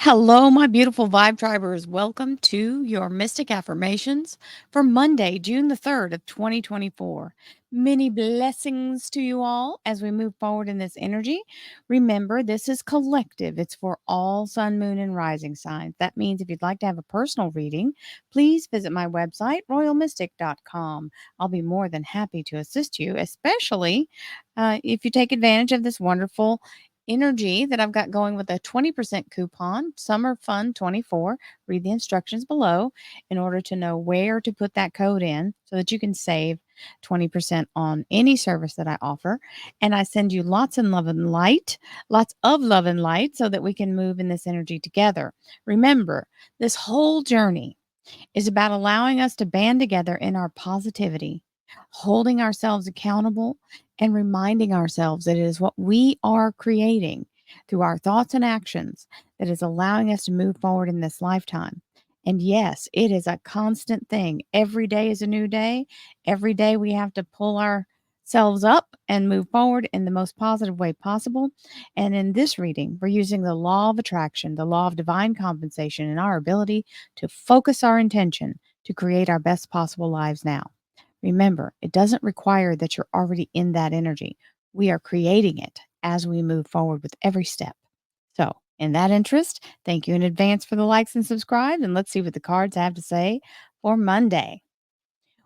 Hello, my beautiful vibe tribers. Welcome to your Mystic Affirmations for Monday, June the 3rd of 2024. Many blessings to you all as we move forward in this energy. Remember, this is collective. It's for all sun, moon, and rising signs. That means if you'd like to have a personal reading, please visit my website, royalmystic.com. I'll be more than happy to assist you, especially if you take advantage of this wonderful energy that I've got going with a 20% coupon, Summer Fun 24. Read the instructions below in order to know where to put that code in so that you can save 20% on any service that I offer. And I send you lots and love and light, lots of love and light so that we can move in this energy together. Remember, this whole journey is about allowing us to band together in our positivity, holding ourselves accountable, and reminding ourselves that it is what we are creating through our thoughts and actions that is allowing us to move forward in this lifetime. And yes, it is a constant thing. Every day is a new day. Every day we have to pull ourselves up and move forward in the most positive way possible. And in this reading, we're using the law of attraction, the law of divine compensation, and our ability to focus our intention to create our best possible lives now. Remember, it doesn't require that you're already in that energy. We are creating it as we move forward with every step. So, in that interest, thank you in advance for the likes and subscribe. And let's see what the cards have to say for Monday.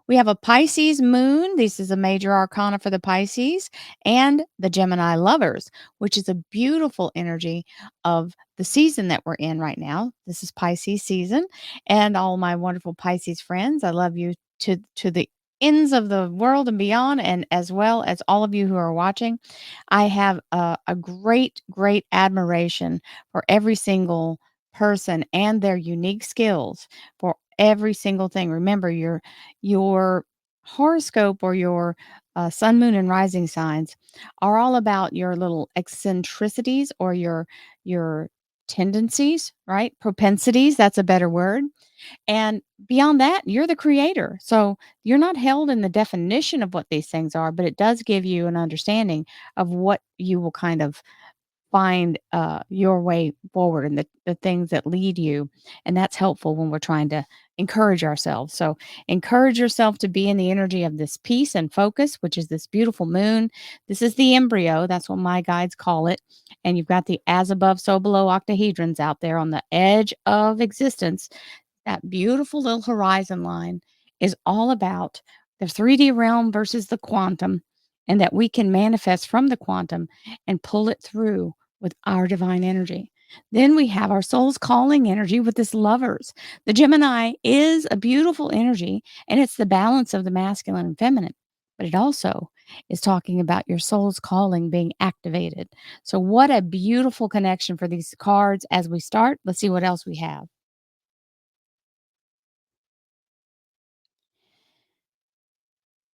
We have a Pisces moon. This is a major arcana for the Pisces and the Gemini lovers, which is a beautiful energy of the season that we're in right now. This is Pisces season. And all my wonderful Pisces friends, I love you to the ends of the world and beyond, and as well as all of you who are watching. I have a great admiration for every single person and their unique skills for every single thing. Remember, your horoscope or your sun, moon, and rising signs are all about your little eccentricities or your tendencies, right? Propensities, that's a better word. And beyond that, you're the creator. So you're not held in the definition of what these things are, but it does give you an understanding of what you will kind of find your way forward and the things that lead you. And that's helpful when we're trying to encourage ourselves. So encourage yourself to be in the energy of this peace and focus, which is this beautiful moon. This is the embryo. That's what my guides call it. And you've got the as above, so below octahedrons out there on the edge of existence. That beautiful little horizon line is all about the 3D realm versus the quantum, and that we can manifest from the quantum and pull it through with our divine energy. Then we have our soul's calling energy with this lovers. The Gemini is a beautiful energy, and it's the balance of the masculine and feminine, but it also is talking about your soul's calling being activated. So, what a beautiful connection for these cards as we start. Let's see what else we have.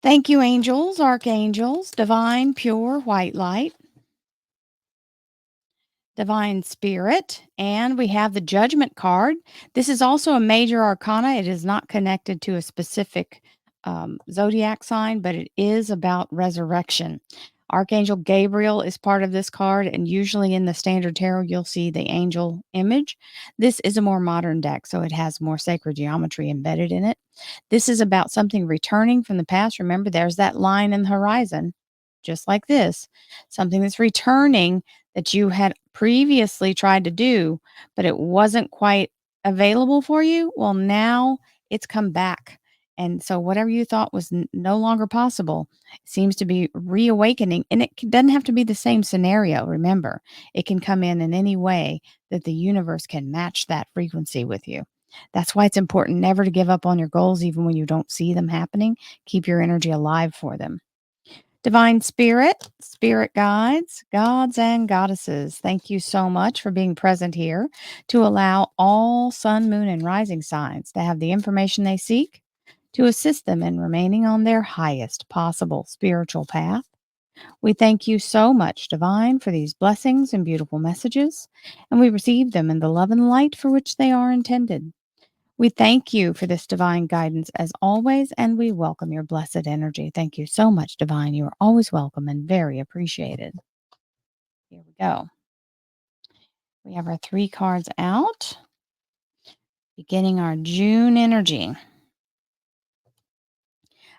Thank you, angels, archangels, divine, pure, white light, divine spirit, and we have the judgment card. This is also a major arcana. It is not connected to a specific zodiac sign, but it is about resurrection. Archangel Gabriel is part of this card, and usually in the standard tarot, you'll see the angel image. This is a more modern deck, so it has more sacred geometry embedded in it. This is about something returning from the past. Remember, there's that line in the horizon, just like this, something that's returning that you had previously tried to do, but it wasn't quite available for you. Well, now it's come back. And so, whatever you thought was no longer possible seems to be reawakening. And it doesn't have to be the same scenario. Remember, it can come in any way that the universe can match that frequency with you. That's why it's important never to give up on your goals, even when you don't see them happening. Keep your energy alive for them. Divine Spirit, Spirit Guides, Gods and Goddesses, thank you so much for being present here to allow all sun, moon, and rising signs to have the information they seek to assist them in remaining on their highest possible spiritual path. We thank you so much, Divine, for these blessings and beautiful messages, and we receive them in the love and light for which they are intended. We thank you for this divine guidance as always, and we welcome your blessed energy. Thank you so much, Divine. You are always welcome and very appreciated. Here we go. We have our 3 cards out, beginning our June energy.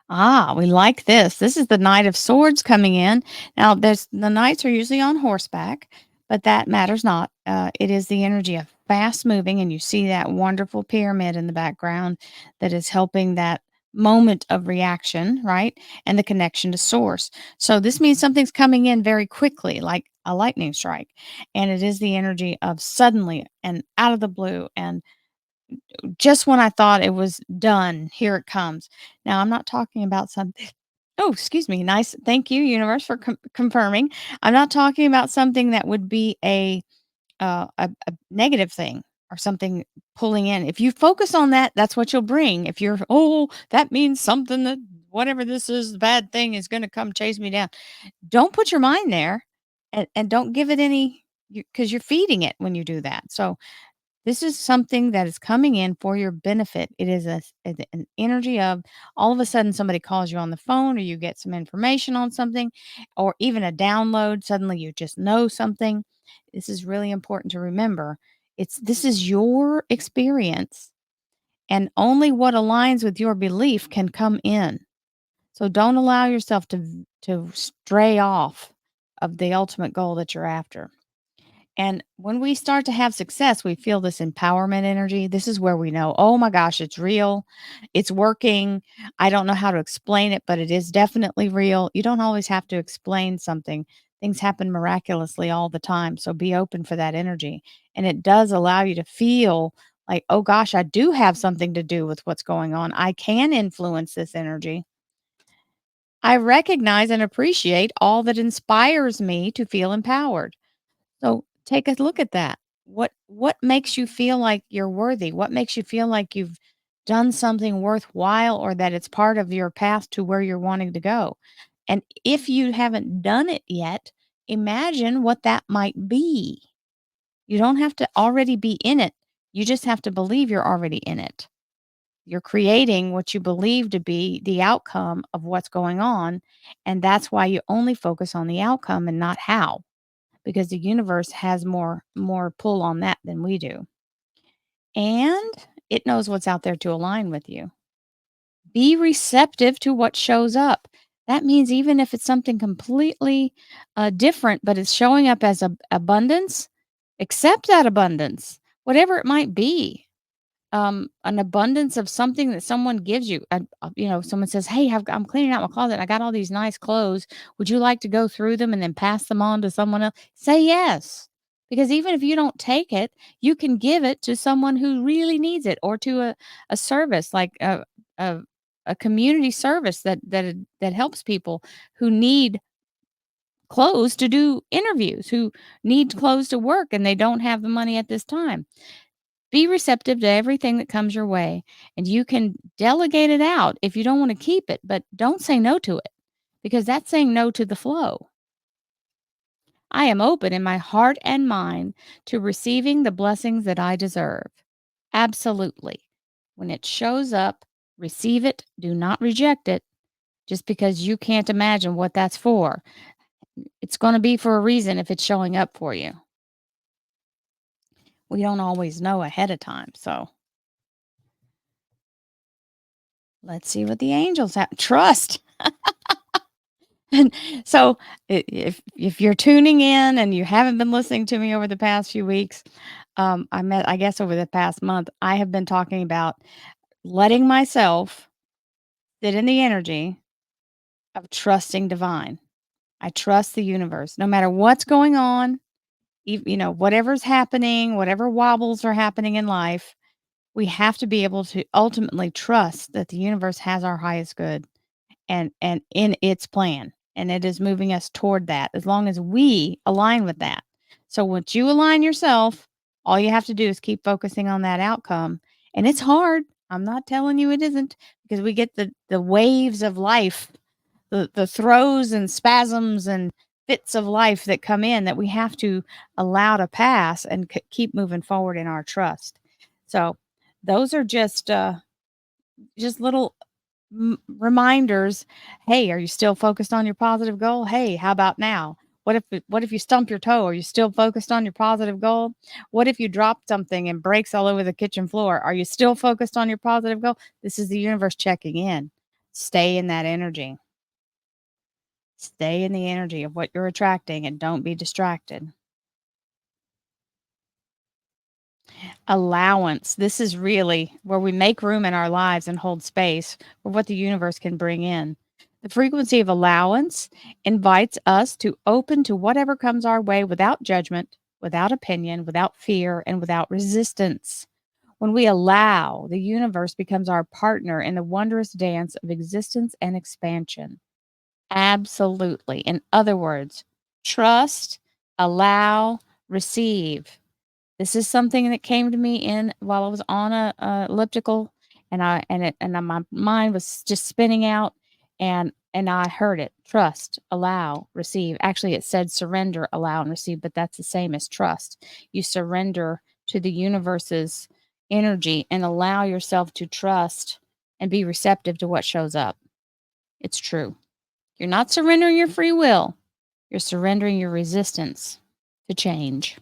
We like this. This is the Knight of Swords coming in. Now, there's the knights are usually on horseback, but that matters not. It is the energy of fast moving, and you see that wonderful pyramid in the background that is helping that moment of reaction, right? And the connection to source. So this means something's coming in very quickly, like a lightning strike. And it is the energy of suddenly and out of the blue and just when I thought it was done, here it comes. Now, I'm not talking about something. Oh, excuse me. Nice. Thank you, universe, for confirming. I'm not talking about something that would be a negative thing or something pulling in. If you focus on that, that's what you'll bring. If you're, oh, that means something that whatever this is, the bad thing is going to come chase me down. Don't put your mind there, and don't give it any because you're feeding it when you do that. So this is something that is coming in for your benefit. It is an energy of all of a sudden somebody calls you on the phone or you get some information on something or even a download. Suddenly you just know something. This is really important to remember. This is your experience and only what aligns with your belief can come in. So don't allow yourself to stray off of the ultimate goal that you're after. And when we start to have success, we feel this empowerment energy. This is where we know, oh my gosh, it's real. It's working. I don't know how to explain it, but it is definitely real. You don't always have to explain something. Things happen miraculously all the time. So be open for that energy. And it does allow you to feel like, oh gosh, I do have something to do with what's going on. I can influence this energy. I recognize and appreciate all that inspires me to feel empowered. So take a look at that. What makes you feel like you're worthy? What makes you feel like you've done something worthwhile or that it's part of your path to where you're wanting to go? And if you haven't done it yet, imagine what that might be. You don't have to already be in it. You just have to believe you're already in it. You're creating what you believe to be the outcome of what's going on. And that's why you only focus on the outcome and not how because the universe has more pull on that than we do. And it knows what's out there to align with you. Be receptive to what shows up. That means even if it's something completely different, but it's showing up as abundance, accept that abundance, whatever it might be, an abundance of something that someone gives you. Someone says, "Hey, I'm cleaning out my closet. I got all these nice clothes. Would you like to go through them and then pass them on to someone else?" Say yes, because even if you don't take it, you can give it to someone who really needs it, or to a service like a a community service that helps people who need clothes to do interviews, who need clothes to work, and they don't have the money at this time. Be receptive to everything that comes your way, and you can delegate it out if you don't want to keep it, but don't say no to it because that's saying no to the flow. I am open in my heart and mind to receiving the blessings that I deserve. Absolutely. When it shows up, receive it. Do not reject it just because you can't imagine what that's for. It's going to be for a reason if it's showing up for you. We don't always know ahead of time. So let's see what the angels have. Trust. And so if you're tuning in and you haven't been listening to me over the past few weeks, I guess over the past month, I have been talking about letting myself sit in the energy of trusting divine. I trust the universe, no matter what's going on, whatever's happening, whatever wobbles are happening in life, we have to be able to ultimately trust that the universe has our highest good and in its plan, and it is moving us toward that as long as we align with that. So once you align yourself, all you have to do is keep focusing on that outcome, and it's hard. I'm not telling you it isn't because we get the waves of life, the throes and spasms and fits of life that come in that we have to allow to pass and keep moving forward in our trust. So those are just little reminders. Hey, are you still focused on your positive goal? Hey, how about now? What if you stump your toe? Are you still focused on your positive goal? What if you drop something and breaks all over the kitchen floor? Are you still focused on your positive goal? This is the universe checking in. Stay in that energy. Stay in the energy of what you're attracting and don't be distracted. Allowance. This is really where we make room in our lives and hold space for what the universe can bring in. The frequency of allowance invites us to open to whatever comes our way without judgment, without opinion, without fear, and without resistance. When we allow, the universe becomes our partner in the wondrous dance of existence and expansion. Absolutely. In other words, trust, allow, receive. This is something that came to me in while I was on a elliptical, my mind was just spinning out, and I heard it. Trust, allow, receive. Actually, it said surrender, allow, and receive, but that's the same as trust. You surrender to the universe's energy and allow yourself to trust and be receptive to what shows up. It's true. You're not surrendering your free will. You're surrendering your resistance to change.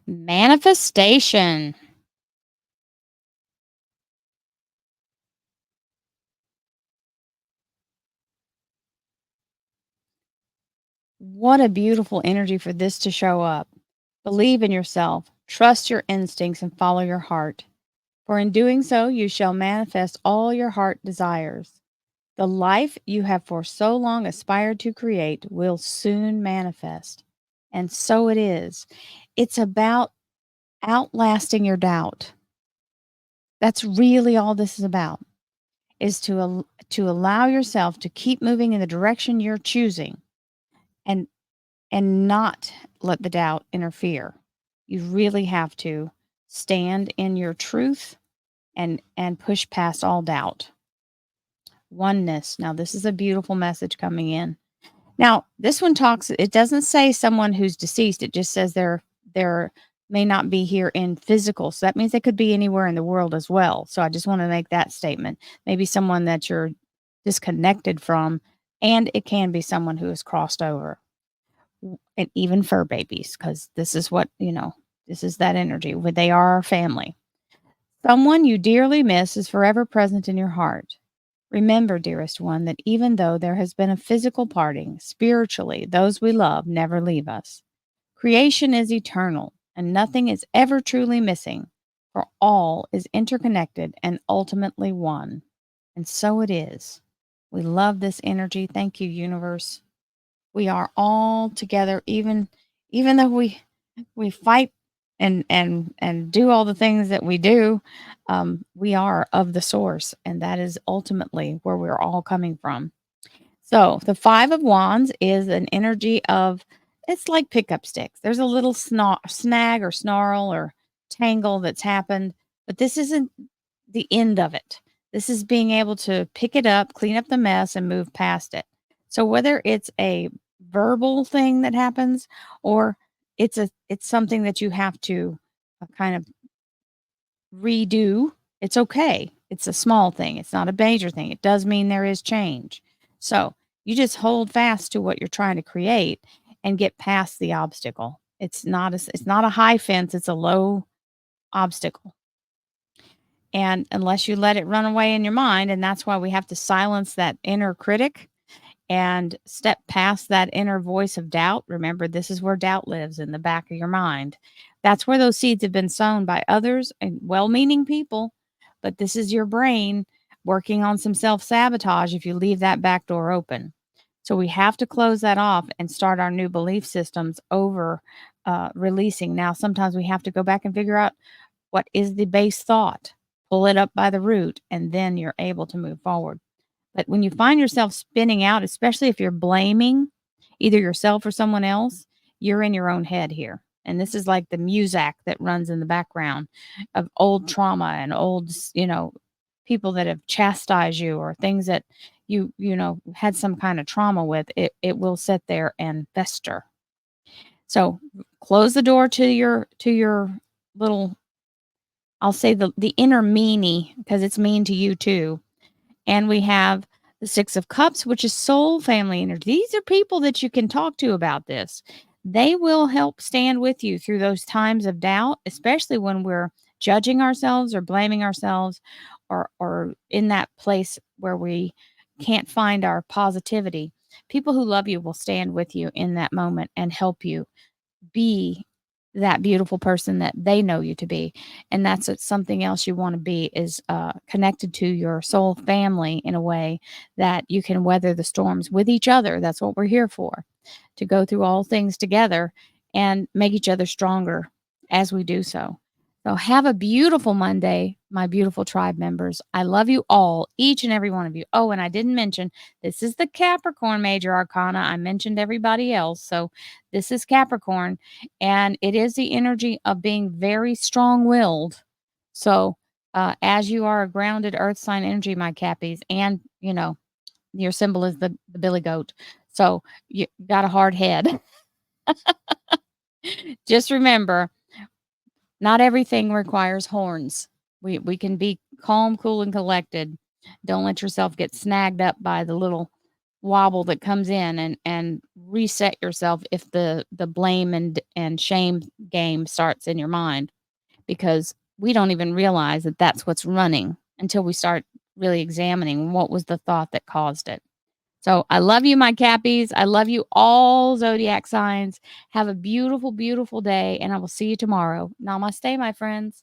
Manifestation. What a beautiful energy for this to show up. Believe in yourself, trust your instincts, and follow your heart. For in doing so, you shall manifest all your heart desires. The life you have for so long aspired to create will soon manifest. And so it is. It's about outlasting your doubt. That's really all this is about. Is to allow yourself to keep moving in the direction you're choosing and not let the doubt interfere. You really have to stand in your truth and push past all doubt. Oneness. Now this is a beautiful message coming in. Now, this one talks, it doesn't say someone who's deceased. It just says they're may not be here in physical. So that means they could be anywhere in the world as well. So I just want to make that statement. Maybe someone that you're disconnected from, and it can be someone who has crossed over. And even fur babies, because this is what, this is that energy where they are our family. Someone you dearly miss is forever present in your heart. Remember, dearest one, that even though there has been a physical parting, spiritually, those we love never leave us. Creation is eternal, and nothing is ever truly missing, for all is interconnected and ultimately one. And so it is. We love this energy. Thank you, universe. We are all together, even though we fight and do all the things that we do. We are of the source, and that is ultimately where we're all coming from. So the Five of Wands is an energy of, it's like pickup sticks. There's a little snag or snarl or tangle that's happened, but this isn't the end of it. This is being able to pick it up, clean up the mess, and move past it. So whether it's a verbal thing that happens or it's something that you have to kind of redo, it's okay. It's a small thing. It's not a major thing. It does mean there is change. So you just hold fast to what you're trying to create and get past the obstacle. It's not a high fence. It's a low obstacle. And unless you let it run away in your mind, and that's why we have to silence that inner critic and step past that inner voice of doubt. Remember, this is where doubt lives, in the back of your mind. That's where those seeds have been sown by others and well meaning people. But this is your brain working on some self sabotage if you leave that back door open. So we have to close that off and start our new belief systems over releasing. Now, sometimes we have to go back and figure out what is the base thought, pull it up by the root, and then you're able to move forward. But when you find yourself spinning out, especially if you're blaming either yourself or someone else, you're in your own head here. And this is like the music that runs in the background of old trauma and old, people that have chastised you or things that had some kind of trauma with. It will sit there and fester. So close the door to your little, I'll say the inner meanie, because it's mean to you too. And we have The Six of Cups, which is soul family energy. These are people that you can talk to about this. They will help stand with you through those times of doubt, especially when we're judging ourselves or blaming ourselves or in that place where we can't find our positivity. People who love you will stand with you in that moment and help you be that beautiful person that they know you to be. And that's something else you want to be is connected to your soul family in a way that you can weather the storms with each other. That's what we're here for, to go through all things together and make each other stronger as we do so. So have a beautiful Monday, my beautiful tribe members. I love you all, each and every one of you. Oh, and I didn't mention this is the Capricorn major arcana. I mentioned everybody else. So this is Capricorn, and it is the energy of being very strong willed. So, as you are a grounded earth sign energy, my Cappies, and your symbol is the billy goat. So, you got a hard head. Just remember, not everything requires horns. We can be calm, cool, and collected. Don't let yourself get snagged up by the little wobble that comes in, and reset yourself if the blame and shame game starts in your mind, because we don't even realize that that's what's running until we start really examining what was the thought that caused it. So I love you, my Cappies. I love you all, zodiac signs. Have a beautiful, beautiful day, and I will see you tomorrow. Namaste, my friends.